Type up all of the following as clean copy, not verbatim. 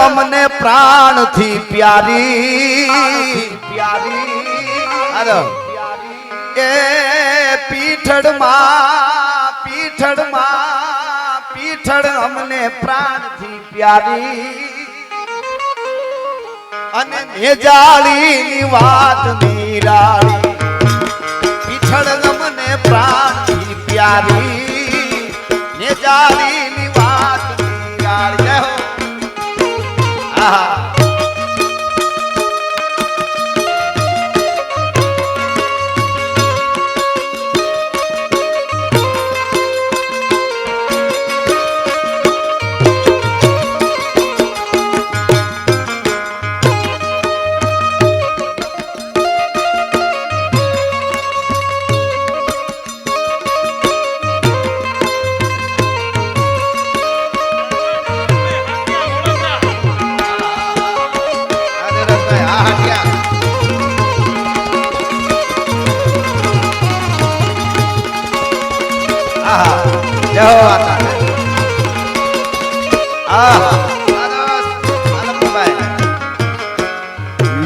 અમને પ્રાણ થી પ્યારી એ પીઠડ અમને પ્રાણ થી પ્યારી અને નેજાળી ની વાત નિરાળી પીઠડ અમને પ્રાણ થી પ્યારી નેજાળી ની વાત નિરાળી આહા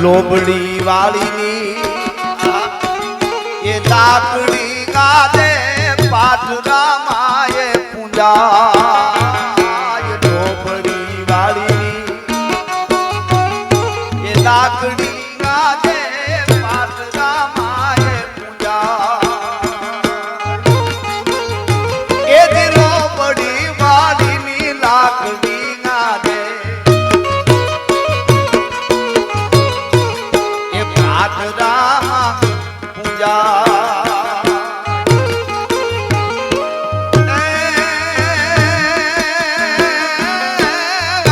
લોબડી વાળી એ લાકડી ગાદે પાઠરા માએ પૂજા લોબડી વાળી એ લાકડી ગાદે પાઠરા માએ પૂજા એ લોબડી વાળી ની લાકડી ગાદે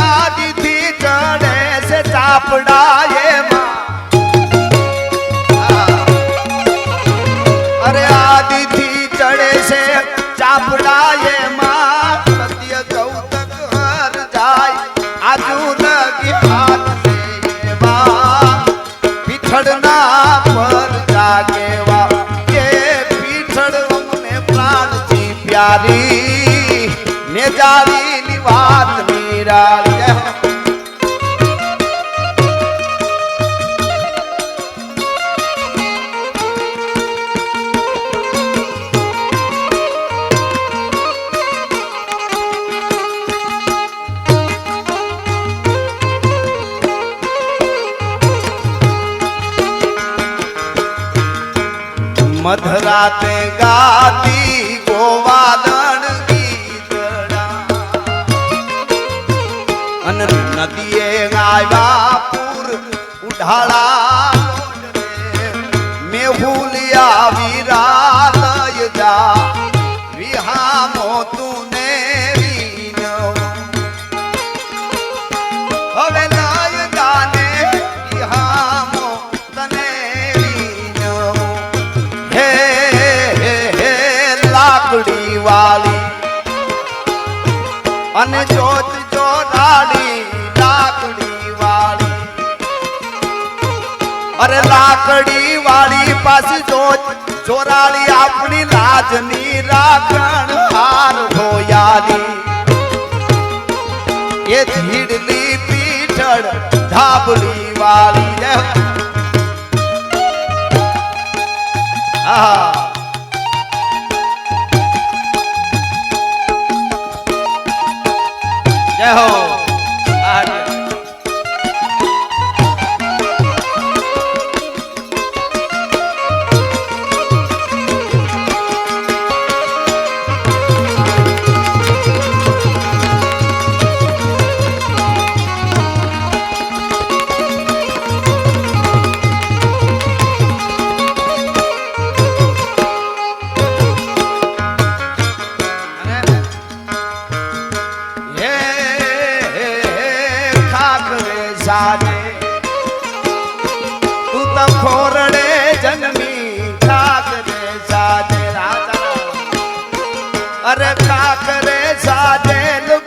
આદિથી ચડે છે ચાપડા અરે આદિથી ચડે છે ચાપડા એમાં સત્ય ગૌતક હર જાય આજુ લગી હાથ પીઠડના પર જાગેવા કે પીઠડ અમને પ્રાણથી પ્યારી નેજાળી ની વાત નિરાળી મધરાતે ગાતી ગોવાદણ ગીતડા અને નદીએ આવ્યા પૂર ઉઢાળા મેહુલિયા વિરાલય જા વિહામો તુને વિનો હવે લય ગાને વિહામો તને વિનો લાકડી વાળી અને જોત જોરાડી લાકડી વાળી અરે લાકડી વાળી પાછી જોત જોરાડી આપણી લાજની રાખણ હાર હોયાલી એ ધીડલી પીઠડ ધાબળી વાળી આહા જય હો સાજે તું તો ખોરડે જન્મી ખાકરે સાજે અરે ખાકરે સાજે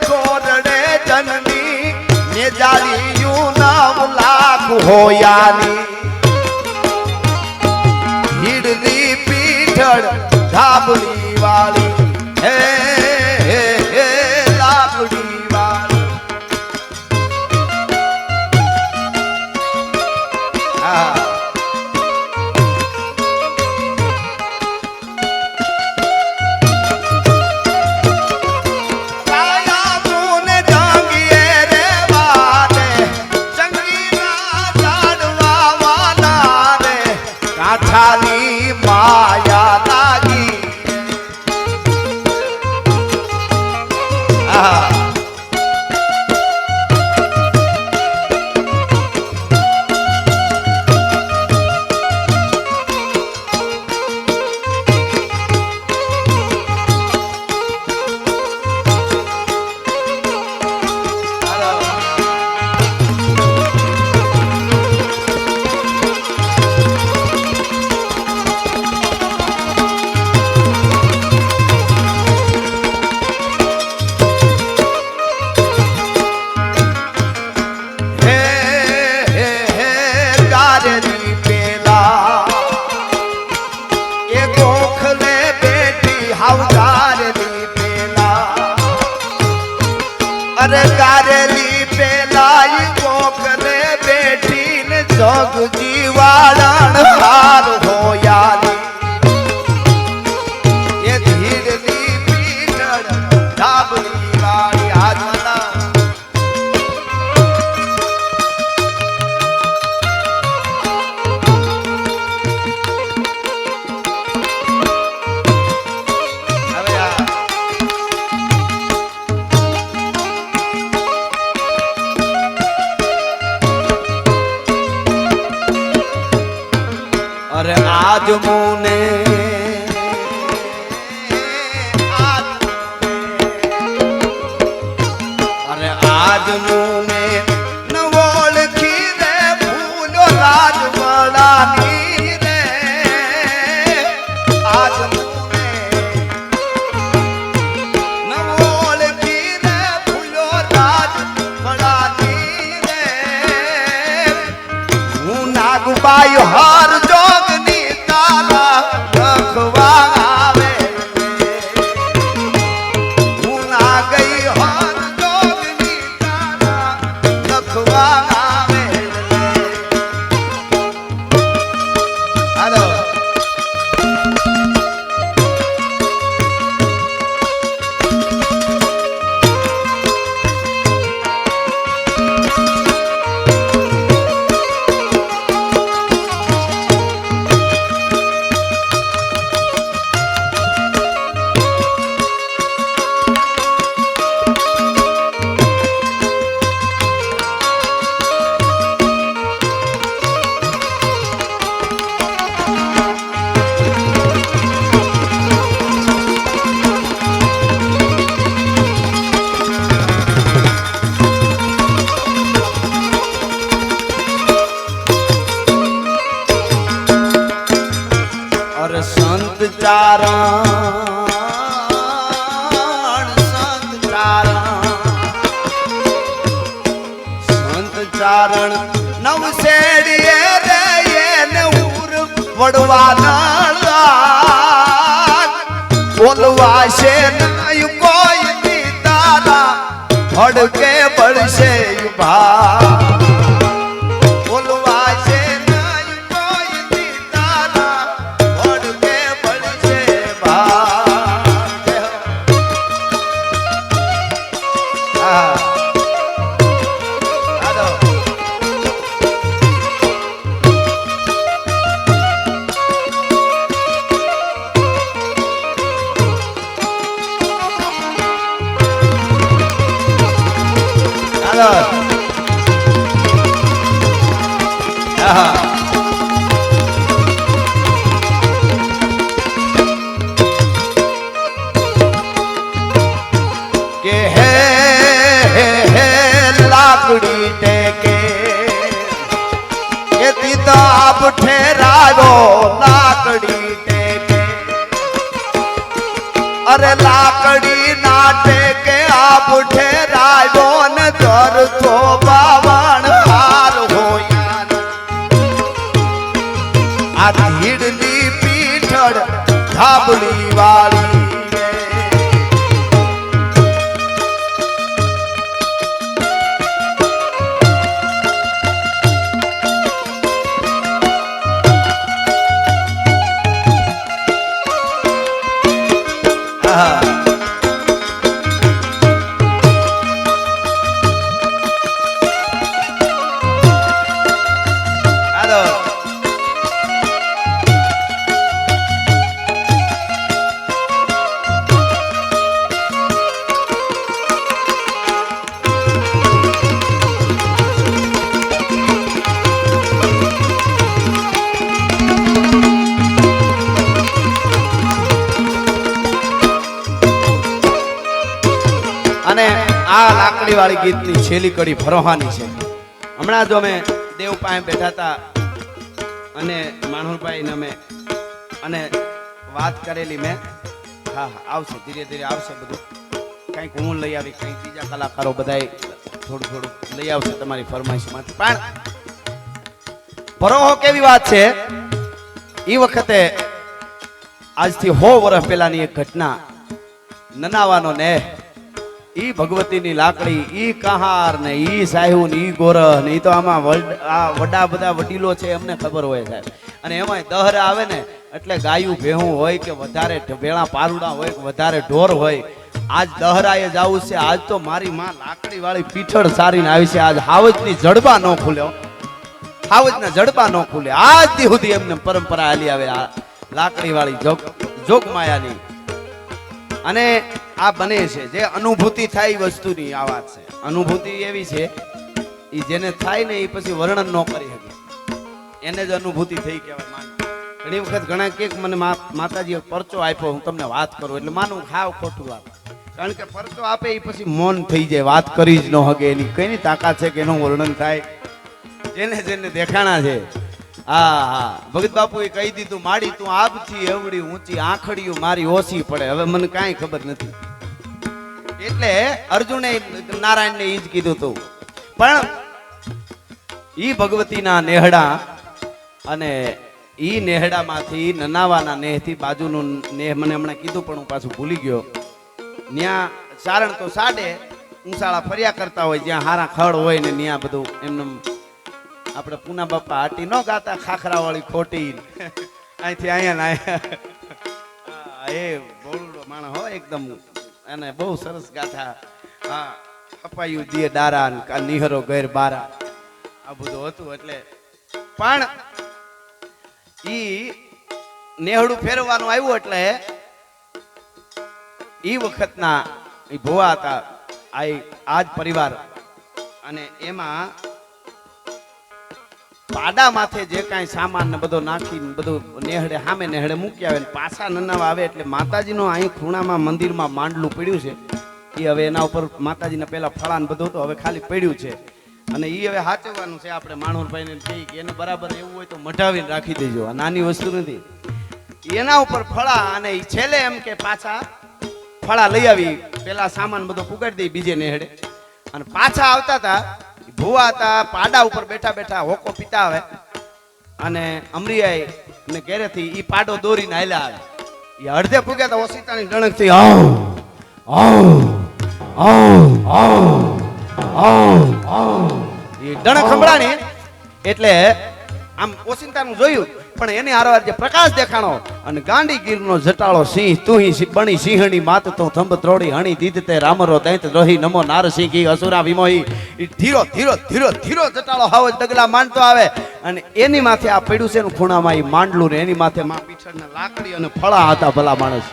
ખોરડે જન્મી ને જાલિયું 9 લાખ હોયાની હીડલી પીઠડ ધાબળી વાળી હે લાકડી વાળી માથાની માયા લાગી આહા अरे गारेली पेलाई कोकले बैठी ने जोग जीवाड़न हार होयाली ये धीरली पीठड़ ढाबली वाली आजमला अरे आज मुने अरे आज मुने नवोल खीरे फूलो राज बड़ानी रे आज मुने नवोल खीरे फूलो राज बड़ानी रे हूँ नागबाई हार संत चारण नवसेड़िए रे ये नूर वड़वाना बोलवा से नाय कोई भी तारा भड़के बरसे भा के है लाकड़ी टेके ये किताब ठहराओ लाकड़ी टेके अरे लाकड़ी ना टेके आप ठहराओ न कर तो बावण हार होया आ धीड़ली पीठड़ ढाबली वाली આ લાકડી વાળી ગીતની છેલ્લી કડી ભરોહાની છે. હમણાં જો અમે દેવ પાસે બેઠા હતા અને માણુરભાઈ ને અમે અને વાત કરેલી મેં. હા આવશે, ધીરે ધીરે આવશે બધું. કંઈક હું લઈ આવી, કંઈક બીજા કલાકારો બધા થોડું થોડું લઈ આવશે તમારી ફરમાઈશમાંથી. પણ ભરોહો કેવી વાત છે, એ વખતે આજથી 100 વર્ષ પહેલાની એક ઘટના. નનાવાનો ને ઈ ભગવતીની લાકડી, ઈ કહાર ને ઈ સાહેબ ને ઈ ગોરહ ને ઈ તો આમાં આ વડા બધા વડીલો છે એમને ખબર હોય સાહેબ. અને એમાં દહરા આવે ને એટલે ગાયું ભેહું હોય કે વધારે ભેળા પારુડા હોય કે વધારે ઢોર હોય. આજ દહરાએ જાવું છે. આજ તો મારી માં લાકડી વાળી પીઠળ સારીને આવી છે. આજ હાવજની જડબા ન ખુલ્યો, હાવજના જડબા ન ખુલે. આજ દી સુધી એમને પરંપરા હાલી આવે આ લાકડી વાળી જોગ માયાની. અને આ બને છે જે અનુભૂતિ થાય વસ્તુની આ વાત છે. અનુભૂતિ એવી છે એ જેને થાય ને એ પછી વર્ણન ન કરી શકે, એને જ અનુભૂતિ થઈ કહેવાય. ઘણી વખત ઘણા કે મને માતાજીએ પરચો આપ્યો, હું તમને વાત કરું એટલે માનું ખાવ ખોટું વાત. કારણ કે પરચો આપે એ પછી મૌન થઈ જાય, વાત કરી જ ન શકે. એની કઈની તાકાત છે કે એનું વર્ણન થાય જેને જેને દેખાણા છે. હા હા, ભગત બાપુએ કહી દીધું, માડી તું આબથી એવડી ઊંચી, આંખડીયું મારી ઓછી પડે. હવે મને કાંઈ ખબર નથી. એટલે અર્જુને નારાયણને ઈ જ કીધું હતું. પણ ઈ ભગવતીના નેહડા અને ઈ નેહડામાંથી નનાવાના નેહથી બાજુનું નેહ મને હમણાં કીધું પણ હું પાછું ભૂલી ગયો. ત્યાં ચારણ તો સાડે ઊંસાળા ફર્યા કરતા હોય, જ્યાં હારા ખડ હોય ને ત્યાં બધું એમને આપણે પૂના બાપા હાટી ન ગાતા, ખાખરા વાળી ખોટી અહીંથી અહીંયા એ બોલડો માણસ હોય એકદમ, અને બહુ સરસ ગાથા. હા, અપાયું દિયે દારા નિહરો ગેર બારા, આ બધું હતું. એટલે પણ ઈ નેહડું ફેરવાનું આવ્યું એટલે ઈ વખતના ઈ ભુવા હતા આજ પરિવાર. અને એમાં પાડા માથે જે કાંઈ સામાન ને બધો નાખીને બધું નેહડે સામે નેહડે મૂકી આવે ને પાછા નનાવા આવે. એટલે માતાજીનો અહીં ખૂણામાં મંદિરમાં માંડલું પડ્યું છે. એ હવે એના ઉપર માતાજીના પેલા ફળાને બધું તો હવે ખાલી પડ્યું છે. અને એ હવે સાચવવાનું છે. આપણે માણુરભાઈને કહી કે એને બરાબર એવું હોય તો મઢાવીને રાખી દેજો, આ નાની વસ્તુ નથી. એના ઉપર ફળા અને છેલ્લે એમ કે પાછા ફળા લઈ આવી, પેલા સામાન બધો પુગાડી દઈ બીજે નેહડે. અને પાછા આવતા હતા ભુવા હતા, પાડા ઉપર બેઠા બેઠા હોકો પીતા આવે. અને અમરીયાએ ને ઘેરેથી ઈ પાડો દોરીને હાલ્યા આવે. એ અડધે પૂગ્યા હતા ઓસિતાની ડણક થી આવ આવ આવ આવ આવ એ ડણક સંભળાણી. એટલે આમ ઓસિતાનું જોયું પણ એની હારવાર જે પ્રકાશ દેખાણો અને ગાંડી ગીરનો જટાળો સિંહ તુહી બણી સિંહણી માત તો થંભ ત્રોડી હણી દીધ તે રામરો દૈત રોહી નમો નારસિંહ કી અસુરા વિમોહી. ધીરો ધીરો ધીરો ધીરો જટાળો હાવ ડગલા માંડતો આવે. અને એની માથે આ પડ્યું છે ખૂણામાં એ માંડલું ને એની માથે માં પીછળના લાકડી અને ફળા હતા. ભલા માણસ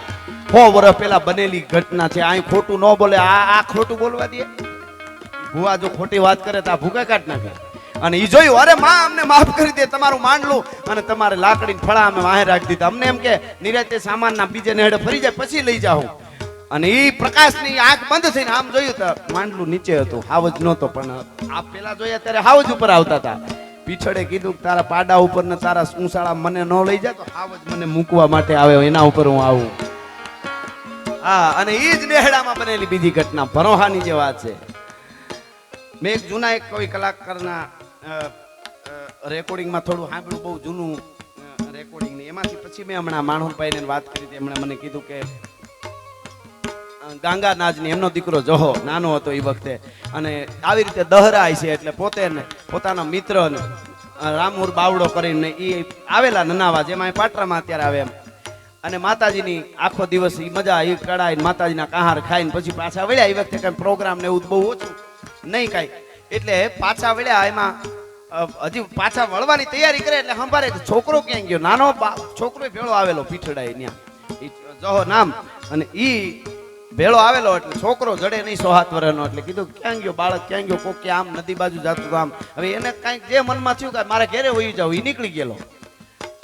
100 વર્ષ પહેલા બનેલી ઘટના છે. અહીં ખોટું ન બોલે, આ ખોટું બોલવા દે. ભુવા જો ખોટી વાત કરે તો આ ભૂકા કાઢ નાખે. અને ઈ જોયું, અરે માં અમને માફ કરી દે, તમારું માંડલું અને તમારે લાકડી ફળા અમે વાહે રાખી દીધા. અમને એમ કે નિરાતે સામાનના બીજે નેહડે ફરી જાય પછી લઈ જાઉં. અને ઈ પ્રકાશની આંખ બંધ થઈને આમ જોયું તો માંડલું નીચે હતું, હાવજ નહોતો. પણ આ પેલા જોયા ત્યારે હાવજ ઉપર આવતા હતા. પીછળે કીધું તારા પાડા ઉપર ને તારા ઊંસાળા મને ન લઈ જાય તો હાવજ મને મૂકવા માટે આવે, એના ઉપર હું આવું. હા, અને ઈ જ નેહડામાં બનેલી બીજી ઘટના ભરોહાની જે વાત છે. મેં એક જૂના એક કોઈ કલાકારના રેકોર્ડિંગમાં થોડું સાંભળ્યું, બહુ જૂનું રેકોર્ડિંગ ને એમાંથી પછી મેં હમણાં માણુરભાઈને વાત કરી હતી. એમણે મને કીધું કે ગાંગા નાજની એમનો દીકરો જહો નાનો હતો એ વખતે, અને આવી રીતે દહરાય છે. એટલે પોતે ને પોતાના મિત્ર રામુર બાવડો કરીને એ આવેલા નનાવા, જેમાં પાટરામાં અત્યારે આવે એમ. અને માતાજીની આખો દિવસ એ મજા એ કડાઈ માતાજીના કહાર ખાઈને પછી પાછા વળ્યા. એ વખતે કઈ પ્રોગ્રામ ને એવું બહુ ઓછું નહીં કાંઈ. એટલે પાછા વળ્યા. એમાં હજી પાછા વળવાની તૈયારી કરે એટલે સંભારે છોકરો ક્યાં ગયો, નાનો છોકરો ભેળો આવેલો પીઠડાય ત્યાં જહો નામ. અને ઈ ભેળો આવેલો એટલે છોકરો જડે નહીં 107 વર્ષનો. એટલે કીધું ક્યાં ગયો બાળક, ક્યાં ગયો? કોક કે આમ નદી બાજુ જતું આમ. હવે એને કાંઈક જે મનમાં થયું કે મારે ઘેરે વહી જાવ, એ નીકળી ગયેલો.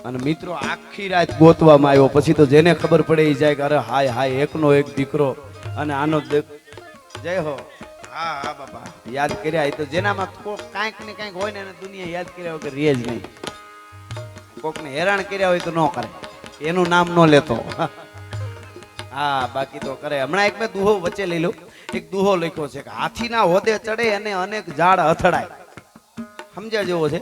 અને મિત્રો આખી રાત ગોતવામાં આવ્યો. પછી તો જેને ખબર પડે એ જાય કે અરે હાય હાય એકનો એક દીકરો અને આનો જય હો હા હા બાપા યાદ કર્યા એ તો જેનામાં કાંઈક ને કાંઈક હોય ને એને દુનિયા યાદ કર્યા વગર રહે જ નહીં. કોકને હેરાન કર્યા હોય તો ન કરે, એનું નામ ન લેતો. હા બાકી તો કરે. હમણાં એક મેં દુહો વચ્ચે લઈ લો, એક દુહો લખ્યો છે કે હાથીના હોદે ચડે અને અનેક ઝાડ અથડાય. સમજ્યા જેવો છે.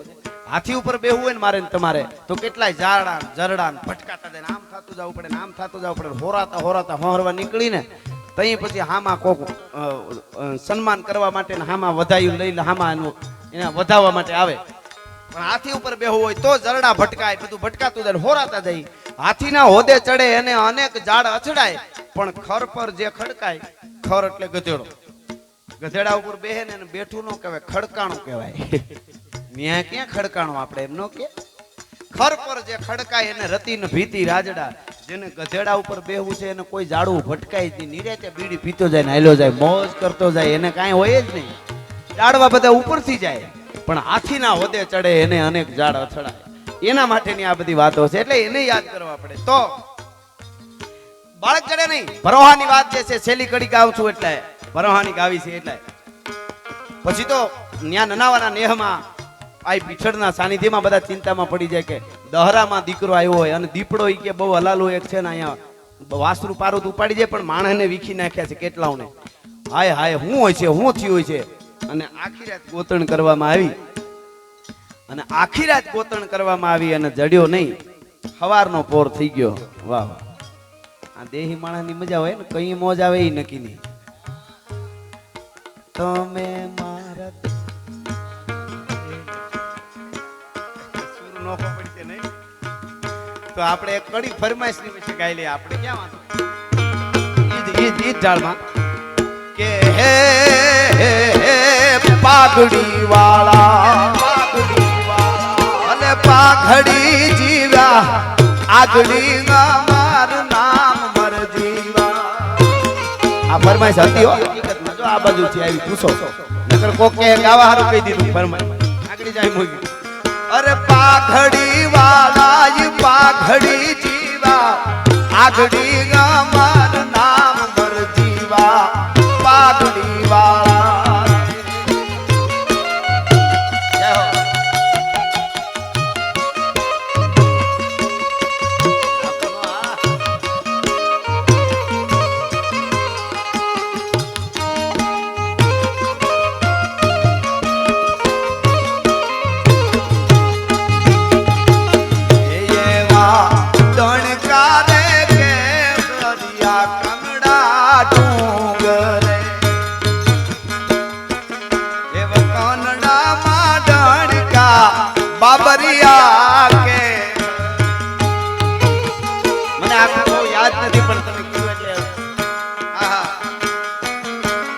હાથી ઉપર બેહવું હોય ને મારે તમારે તો કેટલાય ઝાડા જરડા ભટકાતા જાય, આમ થતું જવું પડે ને આમ થતું જવું પડે. હોરાતા હોરાતા હોરવા નીકળીને તઈ પછી હામાં કોક સન્માન કરવા માટે હામાં વધાયું લઈને હામાં એને વધાવવા માટે આવે. પણ હાથી ઉપર બેહવું હોય તો જરડા ભટકાય, બધું ભટકાતું જાય, હોરાતા જાય. હાથીના હોદે ચડે અને અનેક ઝાડ અથડાય, પણ ખર પર જે ખડકાય, ખર એટલે ગધેડો, ગધેડા ઉપર બેહે ને બેઠું ન કહેવાય, ખડકાણું કહેવાય. ન્યા ક્યાં ખડકાણું, આપણે એમ નો કે ખર પર જે ખડકાય એને રતી ને ભીતી રાજડા. જેને ગધેડા ઉપર બેહવું છે એને કોઈ ઝાડું ભટકાય જ નહીં, નિરાતે બીડી પીતો જાય ને હાલ્યો જાય, મોજ કરતો જાય, એને કાંઈ હોય જ નહીં. ઝાડવા બધા ઉપરથી જાય, પણ હાથીના હોદે ચડે એને અનેક ઝાડ અથડાય. એના માટેની આ બધી વાતો છે, એટલે એને યાદ કરવા પડે. તો બાળક ચડે નહીં. ભરોહાની વાત જે છે છેલ્લી કડી ગાઉં છું એટલે ભરોહાની ગાવી છે. એટલે પછી તો ન્યા નનાવાના નેહમાં આ પીછળના સાનિધ્યમાં બધા ચિંતામાં પડી જાય કે દહરામાં દીકરો આવ્યો હોય અને દીપડો ઈ કે બહુ હલાલું એક છે ને અહીંયા વાસરું પારું ઉપાડી જાય, પણ માણસને વીખી નાખ્યા છે કેટલાઓને. હાય હાય હું હોય છે, હું થયું હોય છે. અને આખી રાત ગોતણ કરવામાં આવી, અને આખી રાત ગોતણ કરવામાં આવી અને જડ્યો નહીં. સવારનો પોર થઈ ગયો. વાહ વાહ, આ દેહી માણસની મજા હોય ને, કઈ મોજ આવે એ નક્કી નહીં. તમે મારા સુર નોખો પડશે નહીં તો આપણે એક કડી ફરમાઈશની વિશે ગાઈ લઈએ. આપણે ક્યાં વાંધો ઈ જાળમાં કે હે પાઘડી વાળા અને પાઘડી જીવા આગડી મારું નામ મર જીવા. આ ફરમાઈશ હતી હો હકીકતમાં. જો આ બાજુથી આવી પૂછો, નકર કોક કે ગાવા હારું કહી દીધું ફરમાઈશ આગળ જાય મોગી. અરે પાઘડી વાળા પાઘડી જીવા આગડી મારું નામ મર જીવા. પાઘડી વાળા બાબરિયા કે મને આખું બહુ યાદ નથી, પણ તમે કીધું એટલે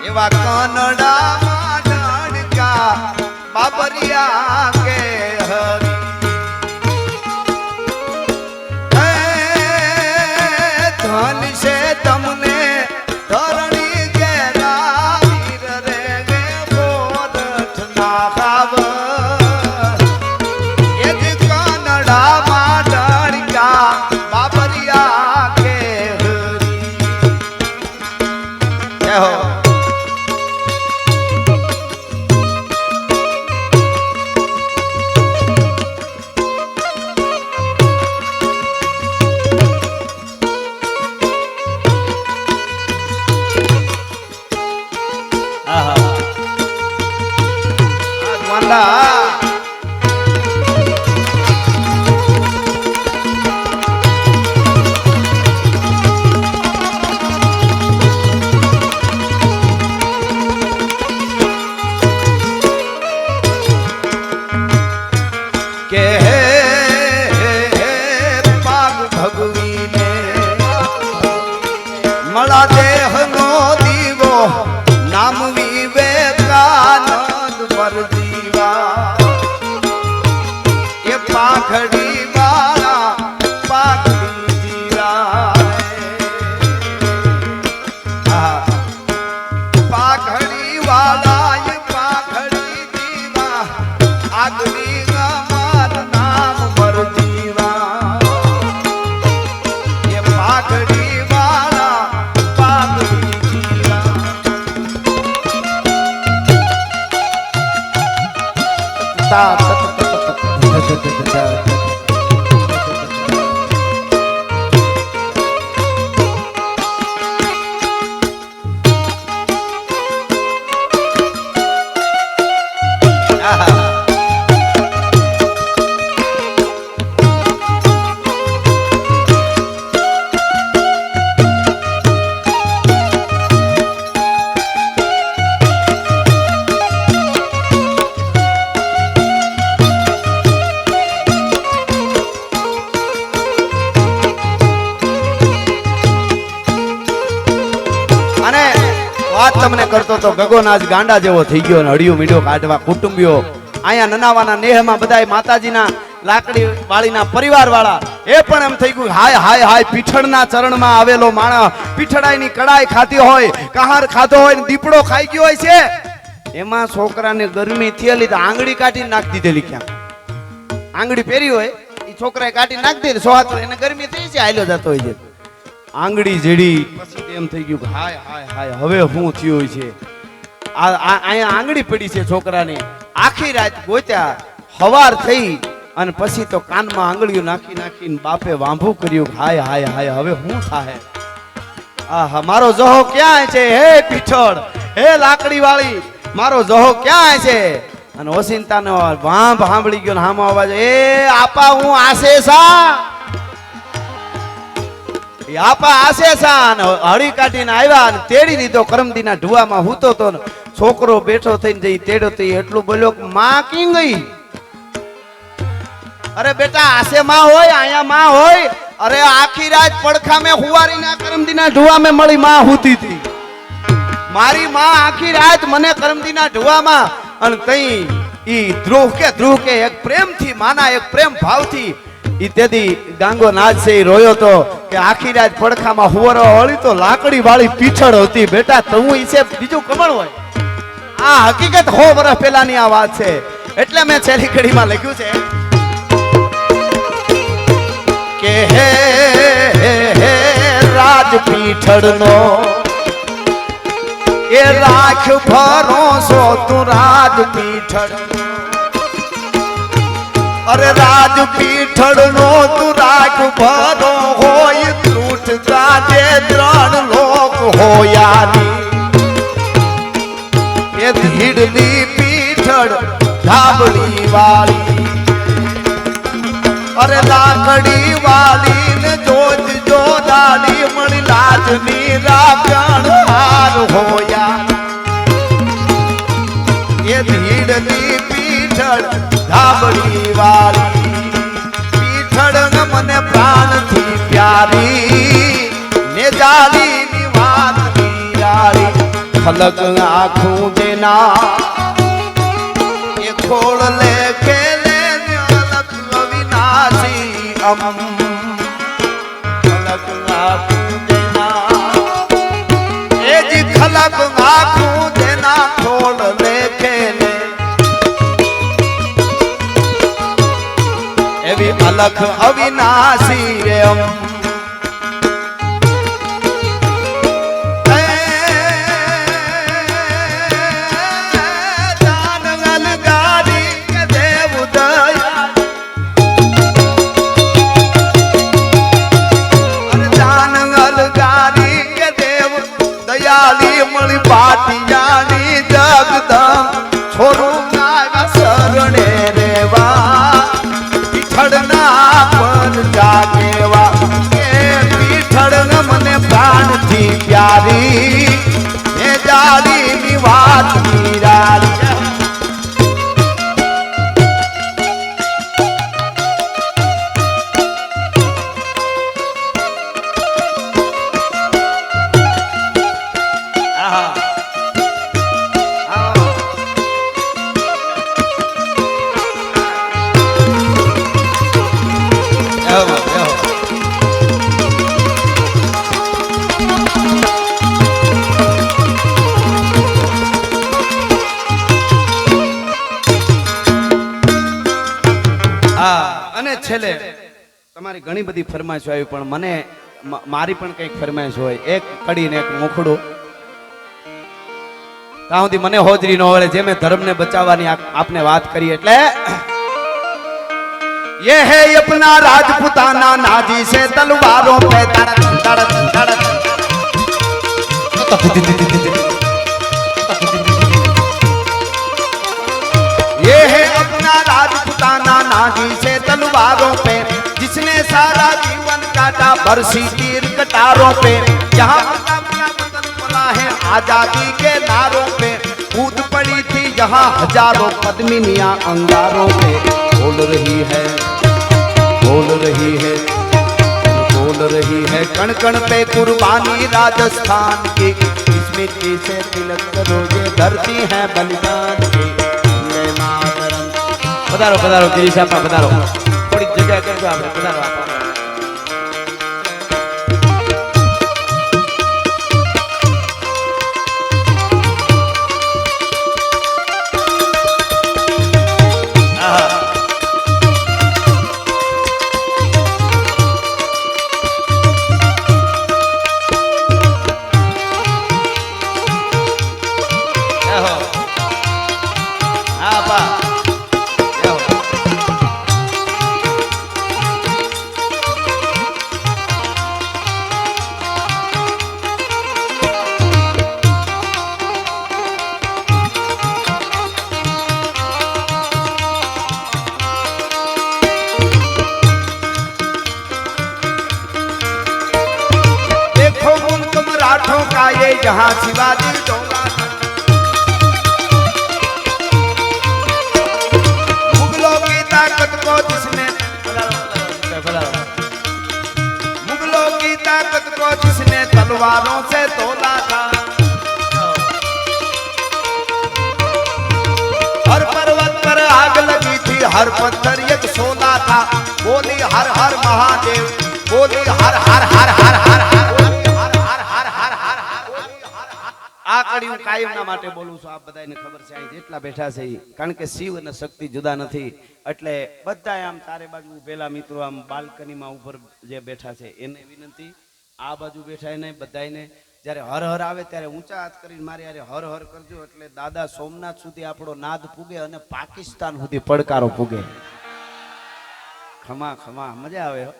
એવા કનડામાં ડણકા બાબરિયા કે હરી ધન છે તમને ધરણી ઘેરા વીર રે ગે બોરઠ ના ખાવ. મળા દેહ નો દીવો નામ વિવેકાનંદ પર જીવા. એ પાઘડી વાળા પાઘડી જીવા. પાઘડી વાળા પાઘડી જીવા આગળી માર નામ પર જીવા. વાત તમને કરતો તો ગગોનાજ ગાંડા જેવો થઈ ગયો ને હડિયું મીડિયો કાઢવા કુટુંબીઓ અહીંયા નનાવાના નેહમાં બધાય માતાજીના લાકડી વાળીના પરિવાર વાળા એ પણ એમ થઈ ગયું હાય હાય હાય પીઠળના ચરણમાં આવેલો માણસ પીઠળાઈની કડાઈ ખાતી હોય કહાર ખાધો હોય ને દીપડો ખાઈ ગયો હોય છે એમાં છોકરાને ગરમી થયેલી તો આંગળી કાઢી નાખી દીધેલી ક્યાં આંગળી પહેરી હોય એ છોકરાએ કાઢી નાખી દીધી સોહાતો એને ગરમી થઈ છે હાલ્યો જતો હોય છે આંગળી જેડી પછી એમ થઈ ગયું હાય હાય હાય હવે શું થયું છે અહીંયા આંગળી પડી છે છોકરાની આખી રાત ગોત્યા હવાર થઈ અને પછી તો કાનમાં આંગળીઓ નાખી નાખીને બાપે વાંભું કર્યું હાય હાય હાય હવે શું થાય આહા મારો જહો ક્યાં છે હે પીઠળ હે લાકડી વાળી મારો જહો ક્યાં છે અને ઓસિંતાનો વાંભ સાંભળી ગયો ને હામો અવાજ એ આપા હું આસે સા આપા આસે સા ને હળી કાઢીને આવ્યા અને તેડી દીધો કરમદીના ઢુવામાં હૂતો તો છોકરો બેઠો થઈને જઈ તેડો તો એટલું બોલ્યો માં કી ગઈ અરે બેટા આસે માં હોય આયા માં હોય અરે આખી રાત પડખા મે હુવારીના કરમદીના ઢુવામાં મળી માં હૂતી હતી મારી માં આખી રાત મને કરમદીના ઢુવામાં અને તઈ ઈ ધ્રુવ કે એક પ્રેમથી માના એક પ્રેમ ભાવથી ઈ તેદી ગાંગો નાજ છે ઈ રોયો તો કે આખી રાત પડખામાં હુવરો હળી તો લાકડી વાળી પીઠળ હતી બેટા તું ઈ છે બીજું કમળ હોય આ હકીકત 100 વર્ષ પહેલાની આ વાત છે એટલે મેં છેલ્લી કડીમાં લખ્યું છે કે હે રાજ પીઠળનો એ રાખ ભરોસો તું રાજ પીઠળ અરે રાજ પીઠળનો તું રાખ ભરો હોય તૂટ જાજે ત્રણ લોક હોયાની એ ધીડલી પીઠળ ધાબળી વાળી અરે લાકડી વાળી ને જોજ જોડાડી મળી લાજની રાગણ હાર હોયા એ ધીડલી પીઠળ ધાબળી વાળી પીઠળ મને પ્રાણથી પ્યારી ને જાલીની વાત નિરાળી ખલક આખું દેના એ ખોળ લે ખેલે અલક અવિનાશી ખલક આખું દેના એ જી ખલક આખું દેના ખોળ લે ખેલે એવી અલખ અવિનાશી એમ પાટિયાની જગદમ છોરું ના શરણે રેવા પીઠળના પર જાગેવા એ પીઠળ મને પ્રાણથી પ્યારી એ જાડીની વાત નિરાળી છેલ્લે તમારી ઘણી બધી ફરમાઈશ આવી પણ મને મારી પણ કંઈક ફરમાઈશ હોય એક કડી ને એક મુખડું ત્યાં સુધી મને હોજરી ન વળે જે મેં ધર્મને બચાવવાની આપને વાત કરી એટલે ये है अपना राजपुताना नाजी से तलवारों पे धड़क धड़क धड़क ये है अपना राजपुताना नाजी से तलवारों पे जिसने सारा जीवन काटा बरसी तीर कटारों पे यहाँ बोला है आजादी के नारों पे कूद पड़ी थी यहाँ हजारों पद्मिनियां अंगारों पे बोल रही है कण कण पे कुर्बानी राजस्थान की इस मिट्टी से तिलक करो ये धरती है बलिदान की वंदे मातरम। पधारो पधारो गिरीश आपा पधारो, थोड़ी जगह करજો આપણે પધારો આપા। का ये जहां शिवाजी डोला मुगलों की ताकत को जिसने मुगलों की ताकत को जिसने तलवारों से तोला था, हर पर्वत पर आग लगी थी, हर पत्थर एक सोना था। बोली हर हर महादेव, बोली हर हर हर हर हर हर આ કડી હું કાયમના માટે બોલું છું। આપ બધાને ખબર છે અહીં જેટલા બેઠા છે કારણ કે શિવ અને શક્તિ જુદા નથી, એટલે બધા આમ ચારે બાજુ પેલા મિત્રો આમ બાલ્કનીમાં ઉપર જે બેઠા છે એને વિનંતી, આ બાજુ બેઠા એને બધાને જ્યારે હર હર આવે ત્યારે ઊંચા હાથ કરીને મારે યારે હર હર કરજો, એટલે દાદા સોમનાથ સુધી આપણો નાદ પૂગે અને પાકિસ્તાન સુધી પડકારો પૂગે। ખમા ખમા મજા આવે।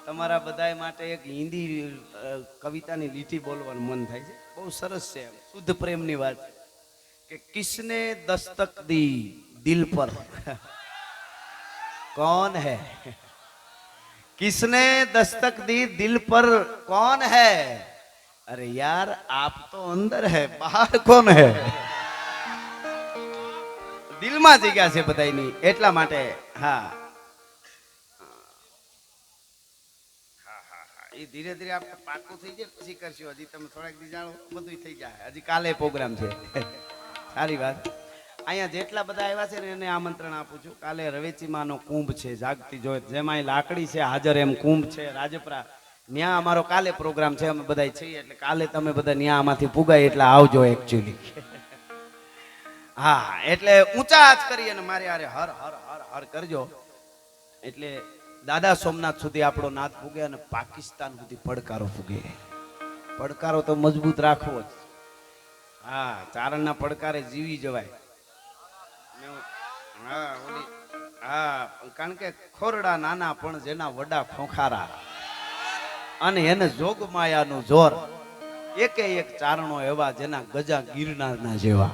તમારા બધાય માટે એક હિન્દી કવિતાની લીટી બોલવાનું મન થાય છે, બહુ સરસ છે, શુદ્ધ પ્રેમની વાત કે કિસને દસ્તક दी दिल पर कौन है, किसने दस्तक दी दिल पर कौन है, अरे यार आप तो अंदर है बाहर कौन है। दिल में जग्या છે બધાયની એટલા માટે। હા धीरे धीरे आप पाकू थी जाए પછી કરશું, હજી તમે થોડાક દી જાણો બધું થઈ જાય, હજી કાલે પ્રોગ્રામ છે। સારી વાત। અહીંયા જેટલા બધા આવ્યા છે ને એને આમંત્રણ આપું છું, કાલે રવેચીમાંનો કુંભ છે જાગતી જ્યોત, જેમાં લાકડી છે હાજર એમ કુંભ છે રાજપરા, ન્યા અમારો કાલે પ્રોગ્રામ છે, અમે બધા છીએ, એટલે કાલે તમે બધા ન્યા આમાંથી પુગાય એટલે આવજો એકચ્યુઅલી। હા એટલે ઊંચા હાથ કરી અને મારે આરે હર હર હર હર કરજો, એટલે દાદા સોમનાથ સુધી આપણો નાદ પૂગે અને પાકિસ્તાન સુધી પડકારો પૂગે। પડકારો તો મજબૂત રાખવો જ, હા ચારણના પડકારે જીવી જવાય। હા ઓલી હા કારણ કે ખોરડા નાના પણ જેના વડા ખોખારા, અને એને જોગ માયાનું જોર, એકે એક ચારણો એવા જેના ગજા ગિરનારના જેવા।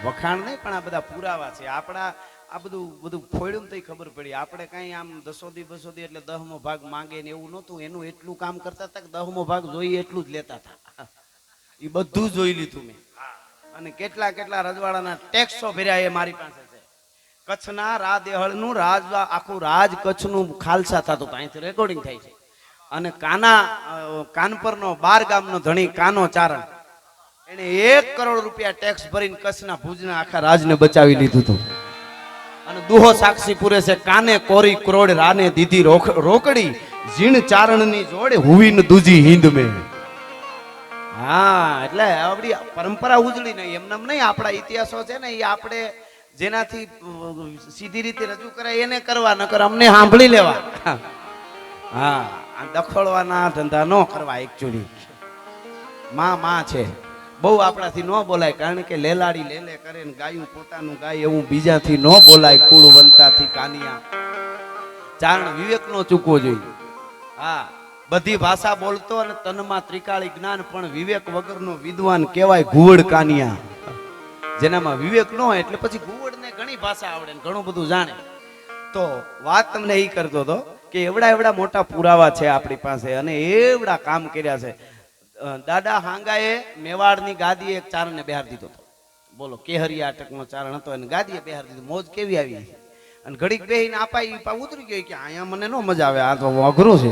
વખાણ નહીં પણ આ બધા પુરાવા છે આપણા। આ બધું ફોડ્યું તો ખબર પડી, આપણે કઈ આમ 100 200 એટલે 10મો ભાગ માંગે ને એવું નહોતું, એનું એટલું કામ કરતા હતા કે 10મો ભાગ જોઈએ એટલું જ લેતા હતા। એ બધું જોઈ લીધું મેં, અને કેટલા કેટલા રજવાડાના ટેક્સો ભર્યા એ મારી પાસે છે। કચ્છના રાદેહળનું રાજ, આખું રાજ કચ્છનું ખાલસા થતું હતું, અહીંથી રેકોર્ડિંગ થાય છે। અને કાનપરનો 12 ગામનો ધણી કાનો ચારણ, એને 1 કરોડ રૂપિયા ટેક્સ ભરીને કચ્છના ભુજના આખા રાજને બચાવી લીધું હતું। અને દુહો સાક્ષી પૂરે છે, કાને કોરી કરોડ રાને દીધી રોકડી, જીણ ચારણની જોડે હુવીન દૂજી હિંદ મે। હા એટલે આપણી પરંપરા ઉજળી નહીં એમનેમ નહીં, આપણા ઇતિહાસો છે ને એ આપણે જેનાથી સીધી રીતે રજૂ કરાય એને કરવા, નકર અમને સાંભળી લેવા। હા દખોળવાના ધંધા ન કરવા એકચ્યુઅલી। માં છે, બહુ આપણાથી ન બોલાય, કારણ કે લેલાડી લેલે કરે ને ગાયું પોતાનું ગાય એવું બીજાથી ન બોલાય। કુળવંતાથી કાનિયા ચારણ વિવેક નો ચૂકવો જોઈએ। હા બધી ભાષા બોલતો અને તનમાં ત્રિકાળી જ્ઞાન, પણ વિવેક વગરનો વિદ્વાન કહેવાય ઘુવડ કાનિયા। જેનામાં વિવેક ન હોય એટલે પછી ઘુવડને ઘણી ભાષા આવડે ને ઘણું બધું જાણે। તો વાત તમને એ કરતો હતો કે એવડા મોટા પુરાવા છે આપણી પાસે, અને એવડા કામ કર્યા છે। દાદા હાંગાએ મેવાડની ગાદીએ એક ચારણને બેહાર દીધો હતો, બોલો કેહરિયા અટકનો ચારણ હતો, અને ગાદીએ બેહાર દીધો। મોજ કેવી આવી, અને ઘડીક બેહીને આપાઈ ઉતરી ગઈ કે અહીંયા મને નો મજા આવે, આ તો અઘરું છે।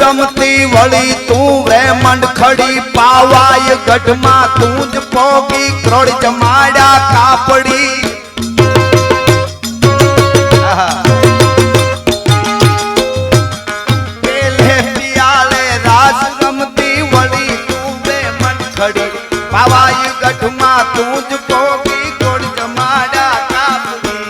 રમતી વળી તું વેમંડ ખડી પાવાય ગઢમાં તું જ પોગી ક્રોડ જમાડ્યા કાપડી પેલે પિયાલે રાસ રમતી વળી તું વેમંડ ખડી પાવાય ગઢમાં તું જ પોગી ક્રોડ જમાડ્યા કાપડી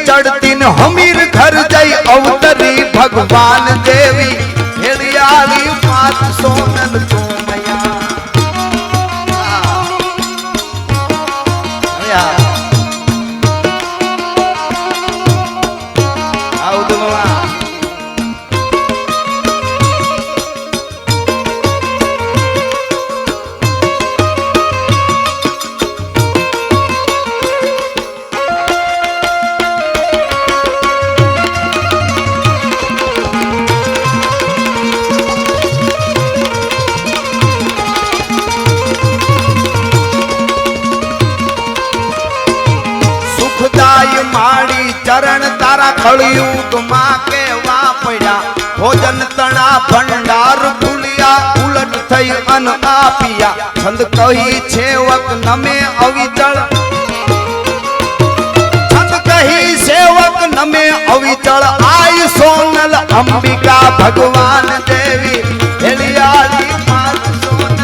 ચડતી ને હમીર ઘર જઈ અવતરી ભગવાન દેવી હેડિયાળી માત સોનલ ચરણ તારા કળિયુગ માં કેવા પડ્યા ભોજન તણા ભંડાર ભૂલ્યા ઉલટ થઈ અન આપિયા છંદ કહી છેવક નમે અવિચળ છંદ કહી સેવક નમે અવિચળ આય સોનલ અંબિકા ભગવાન દેવી હેલિયાળી માત સોનલ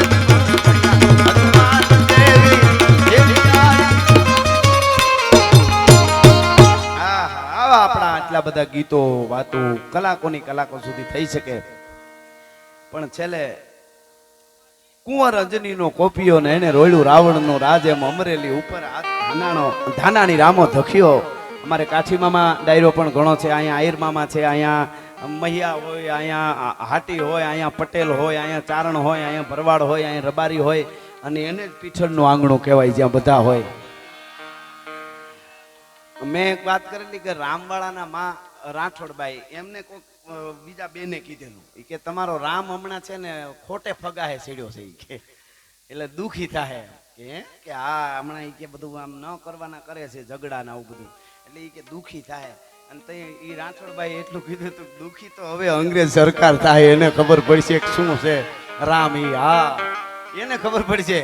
ભગવાન દેવી આપણા આટલા બધા ગીતો વાતો કલાકોની કલાકો સુધી થઈ શકે પણ છેલ્લે કુંવર અંજનીનો કોપિયો ને એને રોયડું રાવણનો રાજ એમ અમરેલી ઉપર ધાનાણી રામો ધખ્યો. અમારે કાઠીમામાં ડાયરો પણ ઘણો છે, અહીંયા આયરમામાં છે, અહીંયા મહિયા હોય, અહીંયા હાટી હોય, અહીંયા પટેલ હોય, અહીંયા ચારણ હોય, અહીંયા ભરવાડ હોય, અહીંયા રબારી હોય અને એને જ પીછળનું આંગણું કહેવાય જ્યાં બધા હોય. મેં એક વાત કરેલી કે રામવાળાના માં રાઠોડબાઈ એમને કોઈક બીજા બેને કીધેલું કે તમારો રામ હમણાં છે ને ખોટે ફગાહે સીડ્યો છે કે એટલે દુખી થાય કે હા હમણાં કે બધું આમ ન કરવાના કરે છે ઝઘડા ને આવું બધું એટલે કે દુખી થાય. અને તે એ રાઠોડબાઈ એટલું કીધું હતું દુખી તો હવે અંગ્રેજ સરકાર થાય એને ખબર પડશે શું છે રામ. હા એને ખબર પડશે.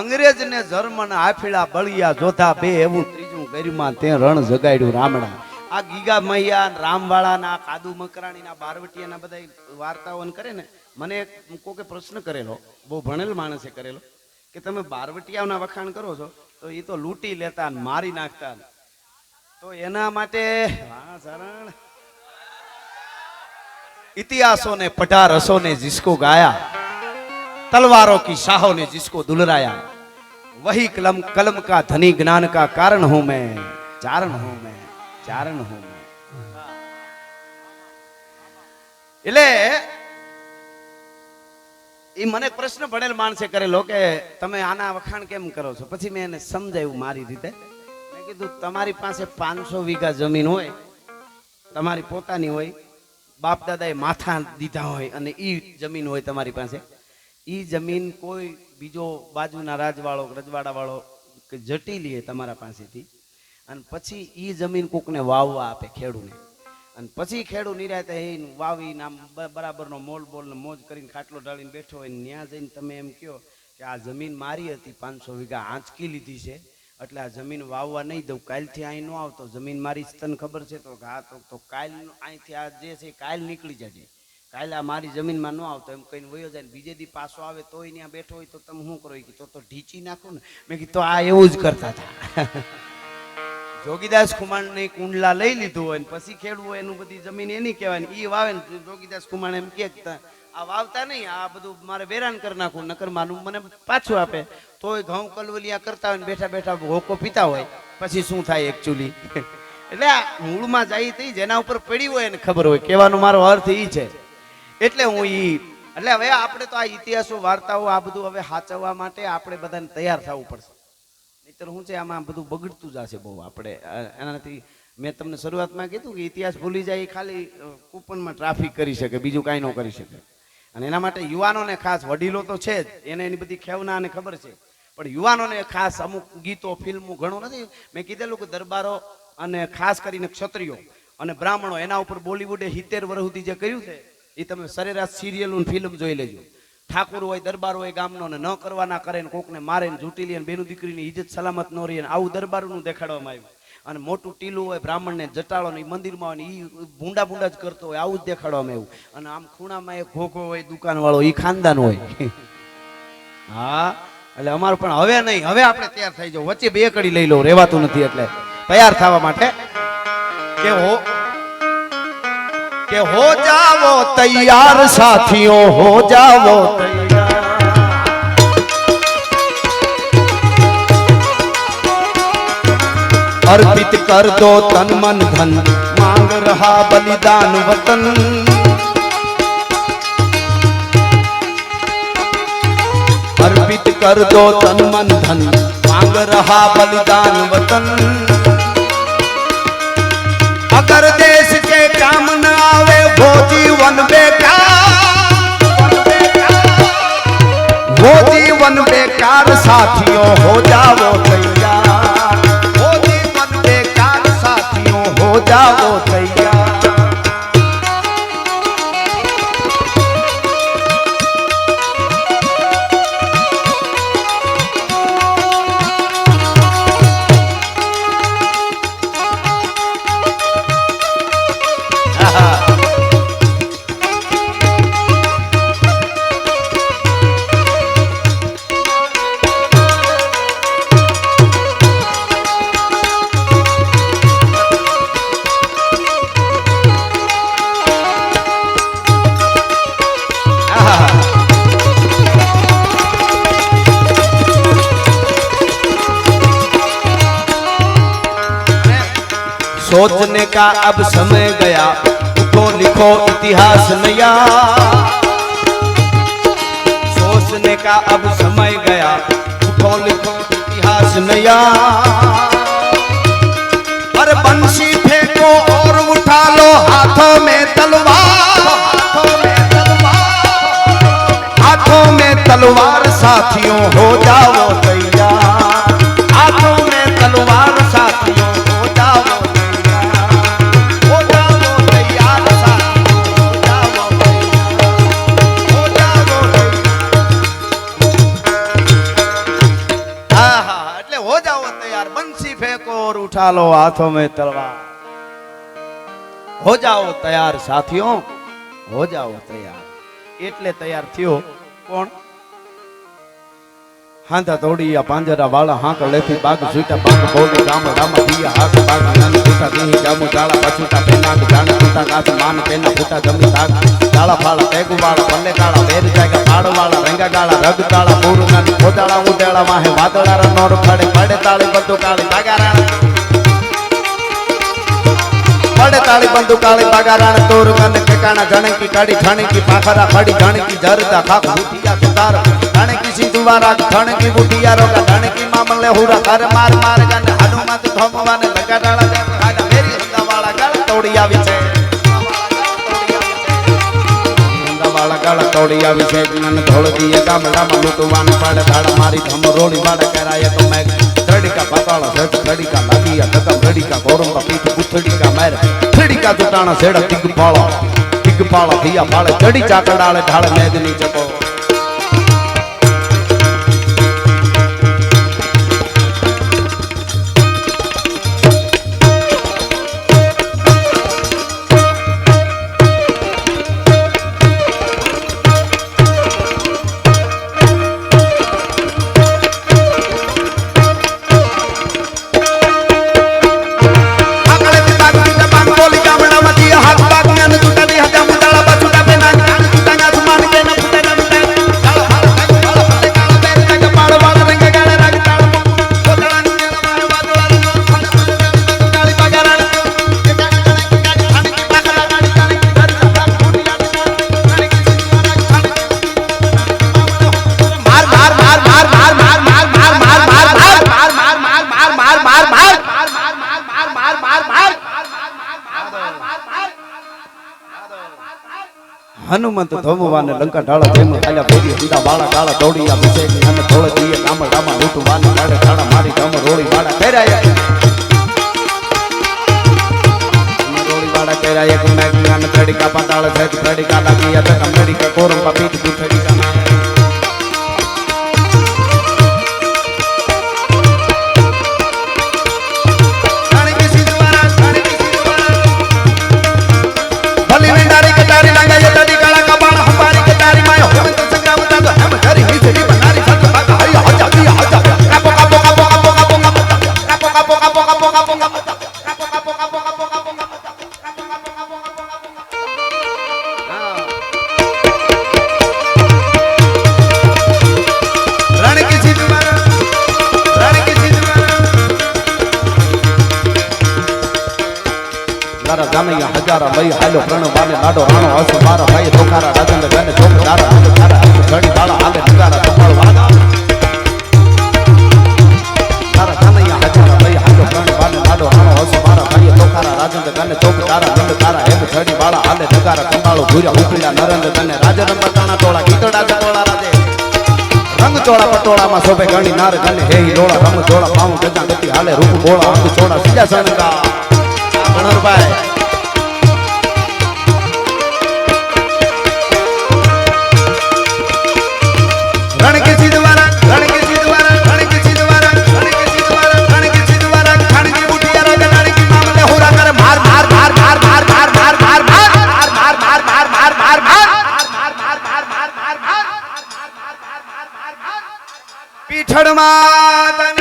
અંગ્રેજ ને જર્મન આફીડા બળિયા જોધા બે એવું ત્રીજું ગરિમા તે રણ જગાડ્યું રામડા. આ ગીગા મૈયા રામવાળા ના કાદુ મકરાણી ના બારવટિયા ના બધા વાર્તાઓ કરે ને મને કોકે પ્રશ્ન કરેલો, બહુ ભણેલ માણસે કરેલો કે તમે બારવટિયાના વખાણ કરો છો તો એ તો લૂંટી લેતા મારી નાખતા, તો એના માટે શરણ इतिहासों ने पढ़ा रसों ने जिसको गाया तलवारों की शाहों ने जिसको दुलराया वही कलम कलम का धनी ज्ञान का कारण हूं मैं चारण हूं मैं चारण हूं मैं. એટલે એ મને પ્રશ્ન ભણેલ માણસે કરેલો કે તમે આના વખાણ કેમ કરો છો. પછી મેં એને સમજાવ્યું મારી રીતે. મેં કીધું તમારી પાસે 500 વીઘા જમીન હોય, તમારી પોતાની હોય, બાપ દાદાએ માથા દીધા હોય અને ઈ જમીન હોય તમારી પાસે, ઈ જમીન કોઈ બીજો બાજુના રજવાડા વાળો જટી લે તમારા પાસેથી અને પછી ઈ જમીન કોકને વાવવા આપે ખેડૂને, અને પછી ખેડૂ નિરાતે વાવી નામ બરાબરનો મોલ બોલ ને મોજ કરીને ખાટલો ઢાળીને બેઠો હોય, ત્યાં જઈને તમે એમ કહો કે આ જમીન મારી હતી 500 વીઘા આંચકી લીધી છે એટલે આ જમીન વાવવા નહીં દઉં, કાલથી અહીં ન આવતો, જમીન મારી તને ખબર છે તો હા તો કાલ અહીંથી આ જે છે કાલ નીકળી જજે, કાલે આ મારી જમીનમાં ન આવતો એમ કહીને વયો જાય. બીજે દી પાછો આવે તોય ત્યાં બેઠો હોય તો તમે શું કરો તો ઢીચી નાખો ને. મેં કીધું તો આ એવું જ કરતા હતા. જોગીદાસ ખુમાણને કુંડલા લઈ લીધું હોય ને પછી ખેડવું હોય એનું બધી જમીન એની કહેવાય ને એ વાવે ને જોગીદાસ ખુમાણ એમ કે આ વાવતા નહીં, આ બધું મારે વેરાન કરી નાખું, નકર માનું મને પાછું આપે. તોય ઘઉં કલવલિયા કરતા હોય ને બેઠા બેઠા હોકો પીતા હોય પછી શું થાય એકચ્યુઅલી. એટલે આ મૂળમાં જાય થઈ જેના ઉપર પડી હોય એને ખબર હોય. કહેવાનો મારો અર્થ એ છે. એટલે હું એટલે હવે આપણે તો આ ઇતિહાસો વાર્તાઓ આ બધું હવે સાચવવા માટે આપણે બધાને તૈયાર થવું પડશે. નહીતર શું છે આમાં બધું બગડતું જશે બહુ. આપણે એનાથી મેં તમને શરૂઆતમાં કીધું કે ઇતિહાસ ભૂલી જાય ખાલી કૂપનમાં ટ્રાફિક કરી શકે, બીજું કાંઈ ન કરી શકે. અને એના માટે યુવાનોને ખાસ, વડીલો તો છે જ એને એની બધી ખેવના અને ખબર છે, પણ યુવાનોને ખાસ અમુક ગીતો ફિલ્મો ઘણું નથી મેં કીધેલું કે દરબારો અને ખાસ કરીને ક્ષત્રિયો અને બ્રાહ્મણો એના ઉપર બોલિવૂડે 70 વર્ષ સુધી જે કર્યું છે એ તમે સરેરાશ સિરિયલ ફિલ્મ જોઈ લેજો. ઠાકોર હોય દરબાર હોય ગામનો ને ન કરવાના કરે ને કોકને મારે ને જૂટી લે બેનું દીકરીની ઇજ્જત સલામત ન રહી આવું દરબારનું દેખાડવામાં આવ્યું. અને મોટું ટીલું હોય બ્રાહ્મણને જટાળો ને મંદિરમાં હોય ને એ ભૂંડા જ કરતો હોય આવું જ દેખાડવામાં આવ્યું. અને આમ ખૂણામાં એક ઘોઘો હોય દુકાન વાળો એ ખાનદાન હોય. હા એટલે અમારું પણ હવે નહીં, હવે આપણે તૈયાર થઈ જાવ. વચ્ચે બે કડી લઈ લો, રેવાતું નથી એટલે તૈયાર થવા માટે કે હો જાવો તૈયાર સાથીઓ, હો જાવો તૈયાર. अर्पित कर दो तन मन धन, मांग रहा बलिदान वतन. अर्पित कर दो तन मन धन, मांग रहा बलिदान वतन. अगर देश के काम न आवे वो जीवन बेकार, वो जीवन बेकार साथियों हो जाओ तैयार, वो जीवन बेकार साथियों हो जाओ तैयार. सोचने का अब समय गया, उठो लिखो इतिहास नया. सोचने का अब समय गया, उठो लिखो इतिहास नया. और बंसी फेंको और उठा लो हाथों में तलवार, हाथों में तलवार, हाथों में तलवार साथियों हो जाओ तैयार, हाथों में तलवार साथियों हो जाओ. उठा लो हाथों में तलवार, हो जाओ तैयार साथियों, हो जाओ तैयार. એટલે તૈયાર થયો કોણ? હાંધા તોડિયા પાંજરા વાળા હાંક લેથી બાગ સુટા બાગ બોલી ગામ ગામ દિયા હાક બાગ નાન સુટા દેહી જામુ જાળા પછુટા પેનાક જાણ સુટા કાસ માન પેના ફૂટા જમી તાક જાળા ફાળા પેગુ વાળા પલ્લે કાળા વેર જાગા પાડ વાળા રંગા ગાળા રગ તાળા પૂરના ખોદાળા ઉડાળા વાહે વાદળારા નોર ફાડે ફાડે તાળી બંદુ કાળી બાગારા पड़े ताली बंदू काली बागारान तोर कन ठिकाना जाने की काड़ी खाने की पाखरा खड़ी जाने की जरदा खाक बुटिया सुतार जाने की सिंधुवारा खाने की बुटिया रोगा जाने की मामले हुरा कर मार मार गन हनुमत धोमवाने लगा डाला दे खागा मेरी हंगा वाला गल तोड़िया विचे, हंगा वाला गल तोड़िया विचे नन धोड़ दिए गामड़ा में लुटवान पड़े धाड़ मारी धम रोड़ी बाड़ कराया तो मैं लड़ी का पताला सेठ लड़ी का लागिया तका लड़ी का गौरव का पीठ बुथड़ी का मैर लड़ी का दुटाना सेड़ा दिग्पाला दिया पाले जड़ी चाकड़ डाले ढाल मैदनी चको. હનુમંત ધોમવાને લંકા ઢાળા જેમ આલ્યા ભેરી સીધા વાળા ડાળા દોડિયા વિશે અને થોડે દીએ ગામ ગામા લૂંટવાને ગાડે ડાળા મારી ગામ રોળી વાળા ફેરાયા રોળી વાળા ફેરાયા કે મેં ગાન તડીકા પાતાળ છે તડીકા લાગી તો કમડીકા કોરમ પીટ ગુઠડીકા હજારા લઈ હાલો પ્રણવાને લાડો રાણો હસ મારા ભાઈ ધોખારા રાજેન્દ્ર ગને ચોકદારા અંધારા ઘડી વાળા હાલે નગારા તમારો વાદા તારા જાનૈયા હજારા લઈ હાલો પ્રણવાને લાડો રાણો હસ મારા ભાઈ ધોખારા રાજેન્દ્ર ગને ચોકદારા અંધારા હેબ ઘડી વાળા હાલે નગારા કંબાળો ભૂર્યા ઉકળ્યા નરેન્દ્ર ગને રાજન પટાણા તોળા ગીતડા તોળા રાજે રંગ ચોળા પટોળામાં શોભે ગણી નાર ગને હેહી લોળા રંગ ચોળા પાઉં ગજા ગતિ હાલે રૂપ બોળા અંગ ચોળા સીધા સણકા ગણરભાઈ પીઠડમાં